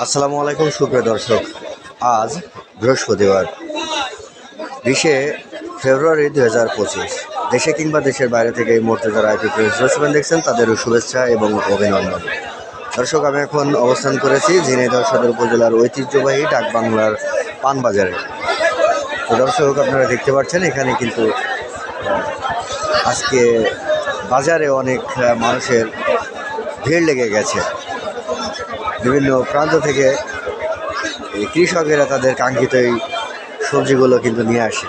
আসসালামু আলাইকুম সুপ্রিয় দর্শক, আজ বৃহস্পতিবার 20শে ফেব্রুয়ারি 2025। দেশে কিংবা দেশের বাইরে থেকে এই মুহূর্তে যারা আইপি প্রেস দর্শক দেখছেন তাদেরও শুভেচ্ছা এবং অভিনন্দন। দর্শক, আমি এখন অবস্থান করেছি ঝিনাইদহ সদর উপজেলার ঐতিহ্যবাহী ডাকবাংলার পানবাজারে। তো দর্শক, আপনারা দেখতে পাচ্ছেন এখানে কিন্তু আজকে বাজারে অনেক মানুষের ভিড় লেগে গেছে। বিভিন্ন প্রান্ত থেকে কৃষকেরা তাদের কাঙ্ক্ষিত এই সবজিগুলো কিন্তু নিয়ে আসে।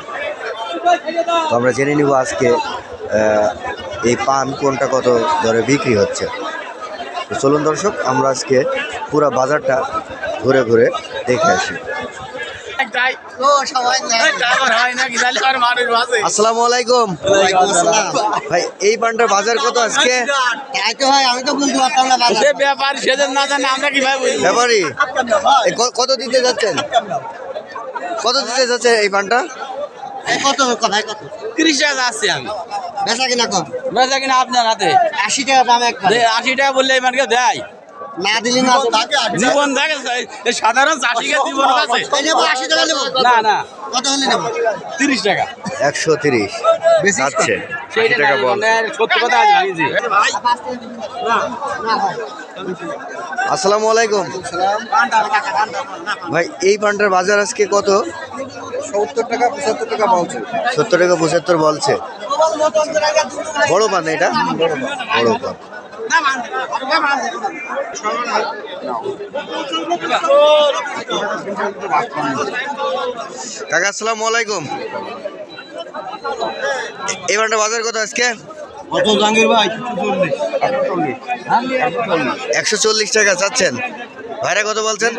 তো আমরা জেনে নিব আজকে এই পান কোনটা কত দরে বিক্রি হচ্ছে। তো চলুন দর্শক, আমরা আজকে পুরো বাজারটা ঘুরে ঘুরে দেখে আসি। আসসালামু আলাইকুম ভাই, এই পানটার বাজার কত আজকে? ব্যাপারী কত দিতে যাচ্ছেন? কত দিতে যাচ্ছে এই পানটা? 30 টাকা আছে। আমি বেচা কিনা কম, বেচা কিনা আপনার হাতে 80 টাকা দাম এক 80 টাকা বললে এমানকে দেয় না দিলে না জীবন দেখে সাধারণ চাষিকে জীবন আছে। 80 টাকা নেব না না, কত হলে নেব? 30 টাকা 130 আচ্ছা, 80 টাকা বল। সত্যি কথা আজ ভাঙিছি। আসসালামু আলাইকুম ভাই, এই পানটার বাজার আজকে কত? 70 টাকা 75 টাকা বলছে। 70 টাকা 75 বলছে। বড় পান এটা? বড় পান। কাকা আসসালামু আলাইকুম, এই পানটার বাজার কত আজকে? কত জাহাঙ্গীর ভাই? 140 টাকা চাচ্ছেন। ভাইরা কত বলছেন?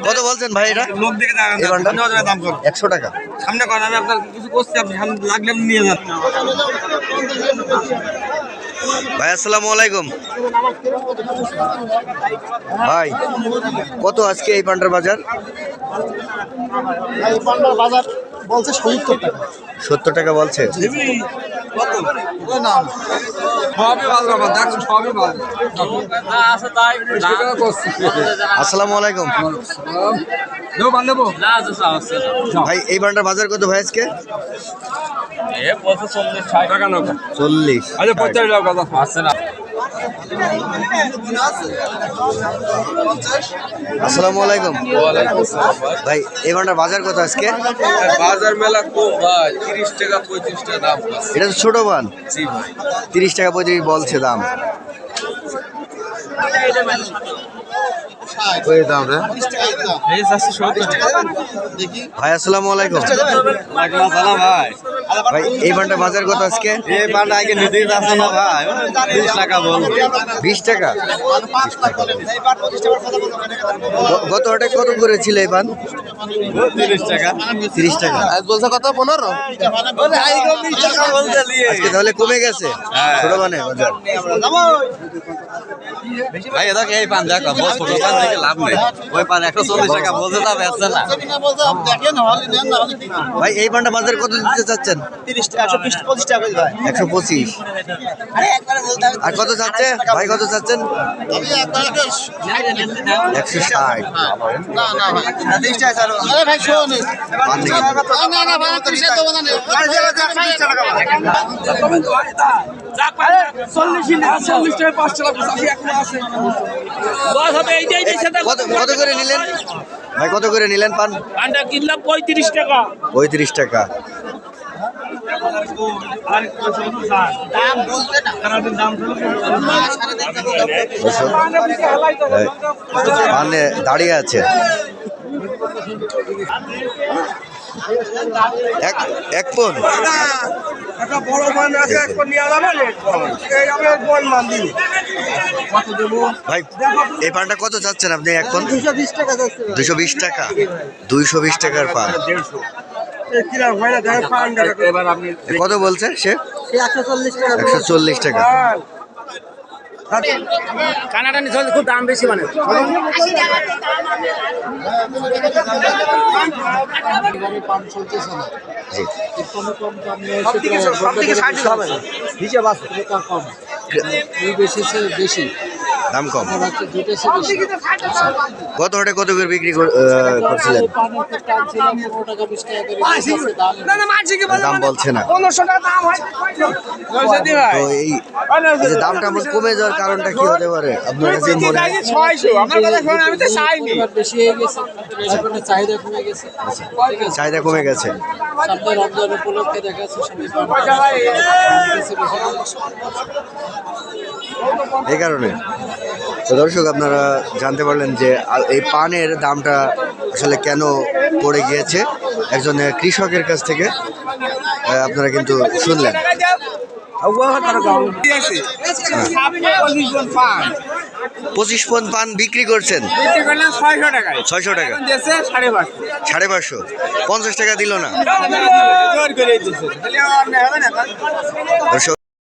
কত বলছেন ভাই এটা? এই পানটা 100 টাকা। সামনে করেন, আমি আপনার কিছু করছি, আপনি লাগলে নিয়ে যান। ভাই আসসালামু আলাইকুম ভাই, কত আজকে এই পানটার বাজার? এই পান্ডার বাজার বলছে 70 টাকা। 70 টাকা বলছে। আসসালামু আলাইকুম ভাই, এই পানটার বাজার কত ভাই আজকে? 40। আসসালামু আলাইকুম ভাই, এই পানটার বাজার কত আজকে? বাজার মেলা কম ভাই, 30 টাকা 35 টাকা দাম। এটা তো ছোট পান। জি ভাই, 30 টাকা 35 বলছে দাম। ভাই আসসালামু আলাইকুম ভাই, এই পানটার বাজার কত আজকে? এই পান্ডা আগে নিতেই যাচ্ছে না ভাই, 20 টাকা বল। 20 টাকা। গত হাটে কত করে ছিল এই পান? 30 টাকা। 30 টাকা। আজ বলছে কত? 15। আজকে তাহলে কমে গেছে ছোট পানে বাজার। ভাই এটা এই পান দেখো, বল ছোট পান দেখে লাভ নেই। ওই পান 140 টাকা বলছে, তা বেচছে না। ভাই, এই পানটা বাজার কত দিতে চাচ্ছেন? 30 টাকা 120 25 টাকা ভাই। 125। আর কত চাচ্ছে ভাই, কত চাচ্ছেন? 160। না না ভাই 30 টাকা ছাড়ো। আরে ভাই শোন, পান দেখি। না না ভাই 30 টাকা দেব না। 40 টাকা ভাই। কত করে নিলেন ভাই, কত করে নিলেন পান? পানটা কিনলাম 35 টাকা। 35 টাকা। পানে দাঁড়িয়ে আছে। এক পন ভাই, এই পানটা কত চাচ্ছেন আপনি? এক পন 220 টাকা যাচ্ছে। 220 টাকা। 220 টাকার পান। কত বলছে সে? 140 টাকা। 140 টাকা। কানাডা নিতে খুব দাম বেশি মানে। বেশি দাম কম। বাচ্চা দুটো ছিল গত হাটে কত করে বিক্রি করছিলেন? পানের ক্ষেত্রে আনছিলাম 15 টাকা 20 টাকা করে দাম দাম বলছে না। তো এই যে দামটা আমার কমে যাওয়ার কারণটা কি হতে পারে আপনার কাছে মনে হয়? এবার বেশি হয়ে গেছে এখন চাহিদা কমে গেছে ঠিক আছে চাহিদা কমে গেছে। সামনে রমজান উপলক্ষে দেখা যাচ্ছে সবাই এই কারণে তো দর্শক আপনারা জানতে পারলেন যে এই পানের দামটা আসলে কেন পড়ে গিয়েছে একজন কৃষকের কাছ থেকে আপনারা কিন্তু শুনলেন। 25 পন পান বিক্রি করছেন 600 টাকা, 550, 50 টাকা দিল না দর্শক।